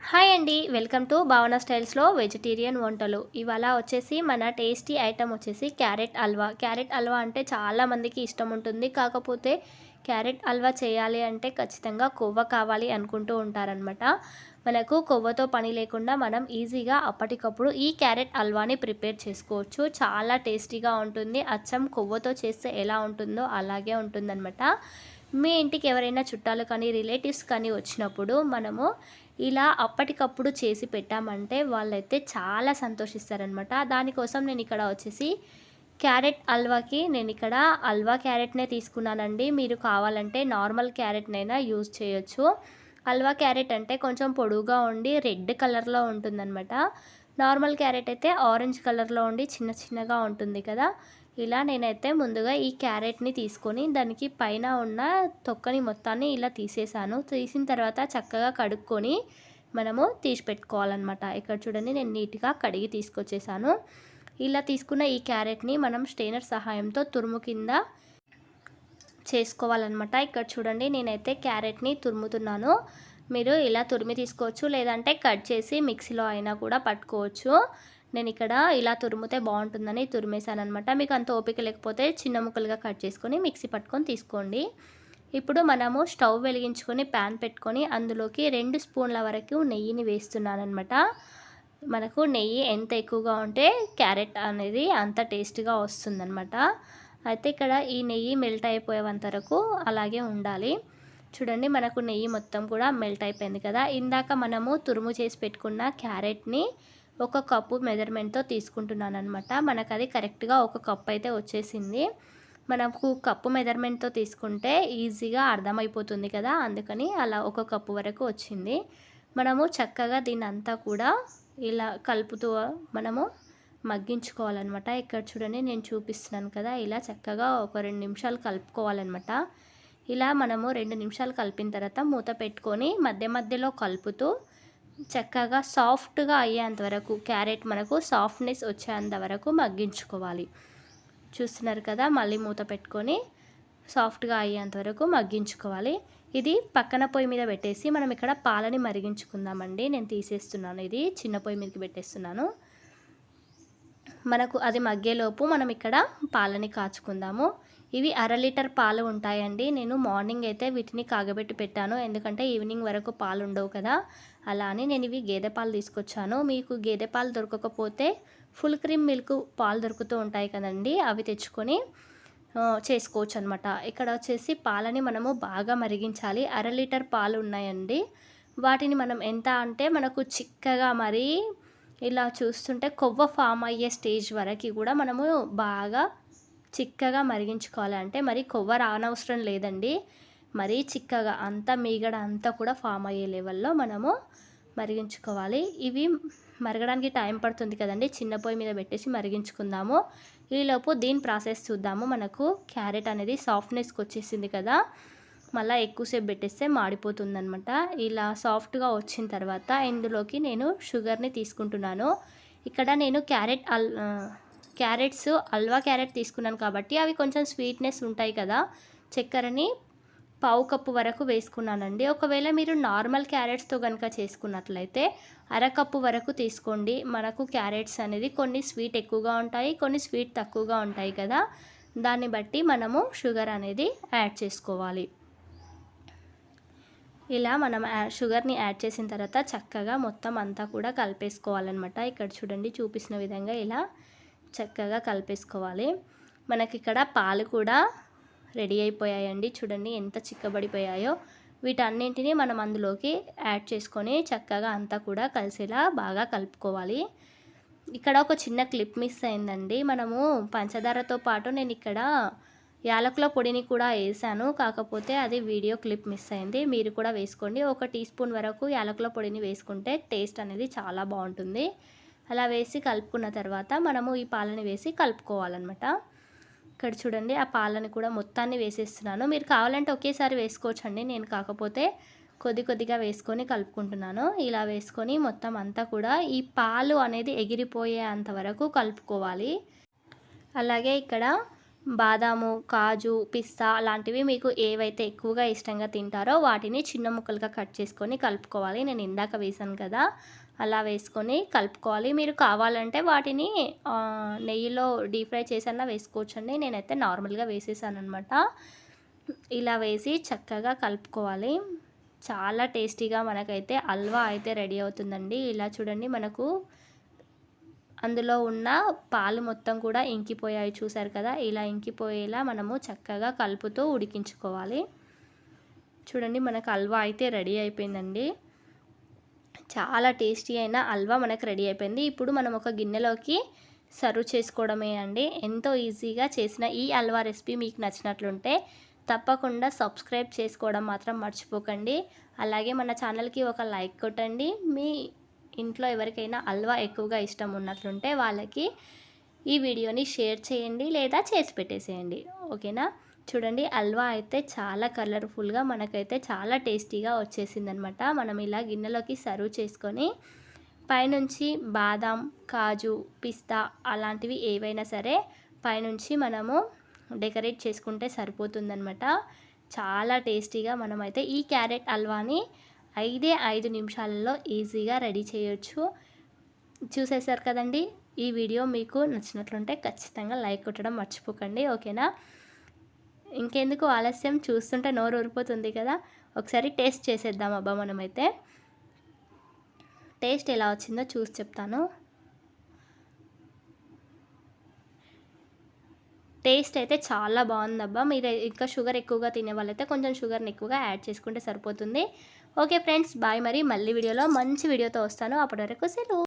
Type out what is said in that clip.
Hi అండి, welcome to భావన స్టైల్స్లో vegetarian వంటలు. ఇవాళ వచ్చేసి మన టేస్టీ ఐటమ్ వచ్చేసి క్యారెట్ హల్వా. క్యారెట్ హల్వా అంటే చాలామందికి ఇష్టం ఉంటుంది. కాకపోతే క్యారెట్ హల్వా చేయాలి అంటే ఖచ్చితంగా కొవ్వ కావాలి అనుకుంటూ ఉంటారనమాట. మనకు కొవ్వతో పని లేకుండా మనం ఈజీగా అప్పటికప్పుడు ఈ క్యారెట్ హల్వాని ప్రిపేర్ చేసుకోవచ్చు. చాలా టేస్టీగా ఉంటుంది. అచ్చం కొవ్వతో చేస్తే ఎలా ఉంటుందో అలాగే ఉంటుందన్నమాట. మీ ఇంటికి ఎవరైనా చుట్టాలు కానీ రిలేటివ్స్ కానీ వచ్చినప్పుడు మనము ఇలా అప్పటికప్పుడు చేసి పెట్టామంటే వాళ్ళైతే చాలా సంతోషిస్తారనమాట. దానికోసం నేను ఇక్కడ వచ్చేసి క్యారెట్ హల్వాకి నేను ఇక్కడ హల్వా క్యారెట్నే తీసుకున్నానండి. మీరు కావాలంటే నార్మల్ క్యారెట్నైనా యూజ్ చేయొచ్చు. హల్వా క్యారెట్ అంటే కొంచెం పొడువుగా ఉండి రెడ్ కలర్లో ఉంటుందన్నమాట. నార్మల్ క్యారెట్ అయితే ఆరెంజ్ కలర్లో ఉండి చిన్న చిన్నగా ఉంటుంది కదా. ఇలా నేనైతే ముందుగా ఈ క్యారెట్ని తీసుకొని దానికి పైన ఉన్న తొక్కని మొత్తాన్ని ఇలా తీసేసాను. తీసిన తర్వాత చక్కగా కడుక్కొని మనము తీసి పెట్టుకోవాలన్నమాట. ఇక్కడ చూడండి, నేను నీట్గా కడిగి తీసుకొచ్చేసాను. ఇలా తీసుకున్న ఈ క్యారెట్ని మనం స్ట్రెయినర్ సహాయంతో తురుము కింద చేసుకోవాలన్నమాట. ఇక్కడ చూడండి, నేనైతే క్యారెట్ని తురుముతున్నాను. మీరు ఇలా తురిమి తీసుకోవచ్చు, లేదంటే కట్ చేసి మిక్సీలో అయినా కూడా పట్టుకోవచ్చు. నేను ఇక్కడ ఇలా తురిమితే బాగుంటుందని తురిమేశాను అనమాట. మీకు అంత ఓపిక లేకపోతే చిన్న ముక్కలుగా కట్ చేసుకొని మిక్సీ పట్టుకొని తీసుకోండి. ఇప్పుడు మనము స్టవ్ వెలిగించుకొని ప్యాన్ పెట్టుకొని అందులోకి 2 స్పూన్ల వరకు నెయ్యిని వేస్తున్నాను అనమాట. మనకు నెయ్యి ఎంత ఎక్కువగా ఉంటే క్యారెట్ అనేది అంత టేస్ట్గా వస్తుందన్నమాట. అయితే ఇక్కడ ఈ నెయ్యి మెల్ట్ అయిపోయేంత వరకు అలాగే ఉండాలి. చూడండి, మనకు నెయ్యి మొత్తం కూడా మెల్ట్ అయిపోయింది కదా. ఇందాక మనము తురుము చేసి పెట్టుకున్న క్యారెట్ని 1 కప్పు మెజర్మెంట్తో తీసుకుంటున్నాను అనమాట. మనకు అది కరెక్ట్గా 1 కప్ అయితే వచ్చేసింది. మనకు కప్పు మెజర్మెంట్తో తీసుకుంటే ఈజీగా అర్థమైపోతుంది కదా, అందుకని అలా 1 కప్పు వరకు వచ్చింది. మనము చక్కగా దీన్ని అంతా కూడా ఇలా కలుపుతూ మనము మగ్గించుకోవాలన్నమాట. ఇక్కడ చూడండి, నేను చూపిస్తున్నాను కదా, ఇలా చక్కగా ఒక 2 నిమిషాలు కలుపుకోవాలన్నమాట. ఇలా మనము 2 నిమిషాలు కలిపిన తర్వాత మూత పెట్టుకొని మధ్య మధ్యలో కలుపుతూ చక్కగా సాఫ్ట్గా అయ్యేంత వరకు, క్యారెట్ మనకు సాఫ్ట్నెస్ వచ్చేంత వరకు మగ్గించుకోవాలి. చూస్తున్నారు కదా, మళ్ళీ మూత పెట్టుకొని సాఫ్ట్గా అయ్యేంత వరకు మగ్గించుకోవాలి. ఇది పక్కన పొయ్యి మీద పెట్టేసి మనం ఇక్కడ పాలని మరిగించుకుందామండి. నేను తీసేస్తున్నాను, ఇది చిన్న పొయ్యి మీదకి పెట్టేస్తున్నాను. మనకు అది మగ్గేలోపు మనం ఇక్కడ పాలని కాచుకుందాము. ఇవి 1/2 లీటర్ పాలు ఉంటాయండి. నేను మార్నింగ్ అయితే వీటిని కాగబెట్టి పెట్టాను, ఎందుకంటే ఈవినింగ్ వరకు పాలు ఉండవు కదా. అలా అని నేను ఇవి గేదె పాలు తీసుకొచ్చాను. మీకు గేదె పాలు దొరకకపోతే ఫుల్ క్రీమ్ మిల్క్ పాలు దొరుకుతూ ఉంటాయి కదండి, అవి తెచ్చుకొని చేసుకోవచ్చు అనమాట. ఇక్కడ వచ్చేసి పాలని మనము బాగా మరిగించాలి. 1/2 లీటర్ పాలు ఉన్నాయండి. వాటిని మనం ఎంత అంటే మనకు చిక్కగా మరీ ఇలా చూస్తుంటే కొవ్వ ఫామ్ అయ్యే స్టేజ్ వరకు కూడా మనము బాగా చిక్కగా మరిగించుకోవాలి. అంటే మరి కొవ్వ రానవసరం లేదండి, మరీ చిక్కగా అంతా మీగడ అంతా కూడా ఫామ్ అయ్యే లెవెల్లో మనము మరిగించుకోవాలి. ఇవి మరగడానికి టైం పడుతుంది కదండి, చిన్న పొయ్యి మీద పెట్టేసి మరిగించుకుందాము. ఈలోపు దీని ప్రాసెస్ చూద్దాము. మనకు క్యారెట్ అనేది సాఫ్ట్నెస్కి వచ్చేసింది కదా, మళ్ళీ ఎక్కువసేపు పెట్టేస్తే మాడిపోతుందనమాట. ఇలా సాఫ్ట్గా వచ్చిన తర్వాత ఇందులోకి నేను షుగర్ని తీసుకుంటున్నాను. ఇక్కడ నేను క్యారెట్స్ హల్వా క్యారెట్ తీసుకున్నాను కాబట్టి అవి కొంచెం స్వీట్నెస్ ఉంటాయి కదా, చక్కెరని 1/2 కప్పు వరకు వేసుకున్నానండి. ఒకవేళ మీరు నార్మల్ క్యారెట్స్తో కనుక చేసుకున్నట్లయితే 1/2 కప్పు వరకు తీసుకోండి. మనకు క్యారెట్స్ అనేది కొన్ని స్వీట్ ఎక్కువగా ఉంటాయి, కొన్ని స్వీట్ తక్కువగా ఉంటాయి కదా, దాన్ని బట్టి మనము షుగర్ అనేది యాడ్ చేసుకోవాలి. ఇలా మనం షుగర్ని యాడ్ చేసిన తర్వాత చక్కగా మొత్తం అంతా కూడా కలిపేసుకోవాలన్నమాట. ఇక్కడ చూడండి, చూపించిన విధంగా ఇలా చక్కగా కలిపేసుకోవాలి. మనకి ఇక్కడ పాలు కూడా రెడీ అయిపోయాయండి. చూడండి ఎంత చిక్కబడిపోయాయో. వీటన్నింటినీ మనం అందులోకి యాడ్ చేసుకొని చక్కగా అంతా కూడా కలిసేలా బాగా కలుపుకోవాలి. ఇక్కడ ఒక చిన్న క్లిప్ మిస్ అయిందండి. మనము పంచదారతో పాటు నేను ఇక్కడ యాలకుల పొడిని కూడా వేసాను, కాకపోతే అది వీడియో క్లిప్ మిస్ అయింది. మీరు కూడా వేసుకోండి. 1 టీ స్పూన్ వరకు యాలకుల పొడిని వేసుకుంటే టేస్ట్ అనేది చాలా బాగుంటుంది. అలా వేసి కలుపుకున్న తర్వాత మనము ఈ పాలని వేసి కలుపుకోవాలన్నమాట. ఇక్కడ చూడండి, ఆ పాలని కూడా మొత్తాన్ని వేసేస్తున్నాను. మీరు కావాలంటే ఒకేసారి వేసుకోవచ్చండి, నేను కాకపోతే కొద్దిగా వేసుకొని కలుపుకుంటున్నాను. ఇలా వేసుకొని మొత్తం అంతా కూడా ఈ పాలు అనేది ఎగిరిపోయేంత వరకు కలుపుకోవాలి. అలాగే ఇక్కడ బాదాము, కాజు, పిస్తా అలాంటివి మీకు ఏవైతే ఎక్కువగా ఇష్టంగా తింటారో వాటిని చిన్న ముక్కలుగా కట్ చేసుకొని కలుపుకోవాలి. నేను ఇందాక వేసాను కదా, అలా వేసుకొని కలుపుకోవాలి. మీరు కావాలంటే వాటిని నెయ్యిలో డీప్ ఫ్రై చేసన్నా వేసుకోవచ్చండి. నేనైతే నార్మల్గా వేసేసాననమాట. ఇలా వేసి చక్కగా కలుపుకోవాలి. చాలా టేస్టీగా మనకైతే హల్వా అయితే రెడీ అవుతుందండి. ఇలా చూడండి, మనకు అందులో ఉన్న పాలు మొత్తం కూడా ఇంకిపోయాయి చూసారు కదా. ఇలా ఇంకిపోయేలా మనము చక్కగా కలుపుతూ ఉడికించుకోవాలి. చూడండి, మనకు హల్వా అయితే రెడీ అయిపోయిందండి. చాలా టేస్టీ అయిన హల్వా మనకు రెడీ అయిపోయింది. ఇప్పుడు మనం ఒక గిన్నెలోకి సర్వ్ చేసుకోవడమే అండి. ఎంతో ఈజీగా చేసిన ఈ హల్వా రెసిపీ మీకు నచ్చినట్లుంటే తప్పకుండా సబ్స్క్రైబ్ చేసుకోవడం మాత్రం మర్చిపోకండి. అలాగే మన ఛానల్కి ఒక లైక్ కొట్టండి. మీ ఇంట్లో ఎవరికైనా హల్వా ఎక్కువగా ఇష్టం ఉన్నట్లుంటే వాళ్ళకి ఈ వీడియోని షేర్ చేయండి లేదా చేసి పెట్టేసేయండి. ఓకేనా. చూడండి, హల్వా అయితే చాలా కలర్ఫుల్గా మనకైతే చాలా టేస్టీగా వచ్చేసిందనమాట. మనం ఇలా గిన్నెలోకి సర్వ్ చేసుకొని పైనుంచి బాదాం, కాజు, పిస్తా అలాంటివి ఏవైనా సరే పైనుంచి మనము డెకరేట్ చేసుకుంటే సరిపోతుందనమాట. చాలా టేస్టీగా మనమైతే ఈ క్యారెట్ హల్వాని 5 నిమిషాలలో ఈజీగా రెడీ చేయొచ్చు. చూసేశారు కదండి. ఈ వీడియో మీకు నచ్చినట్లుంటే ఖచ్చితంగా లైక్ కొట్టడం మర్చిపోకండి. ఓకేనా. ఇంకెందుకు ఆలస్యం, చూస్తుంటే నోరు ఊరిపోతుంది కదా. ఒకసారి టేస్ట్ చేసేద్దాం అబ్బా మనమైతే. టేస్ట్ ఎలా వచ్చిందో చూసి చెప్తాను. టేస్ట్ అయితే చాలా బాగుందబ్బా. మీరు ఇంకా షుగర్ ఎక్కువగా తినే వాళ్ళైతే కొంచెం షుగర్ని ఎక్కువగా యాడ్ చేసుకుంటే సరిపోతుంది. Okay friends, bye. మళ్ళీ వీడియోలో మంచి వీడియోతో వస్తాను. అప్పటి వరకు సెలవు.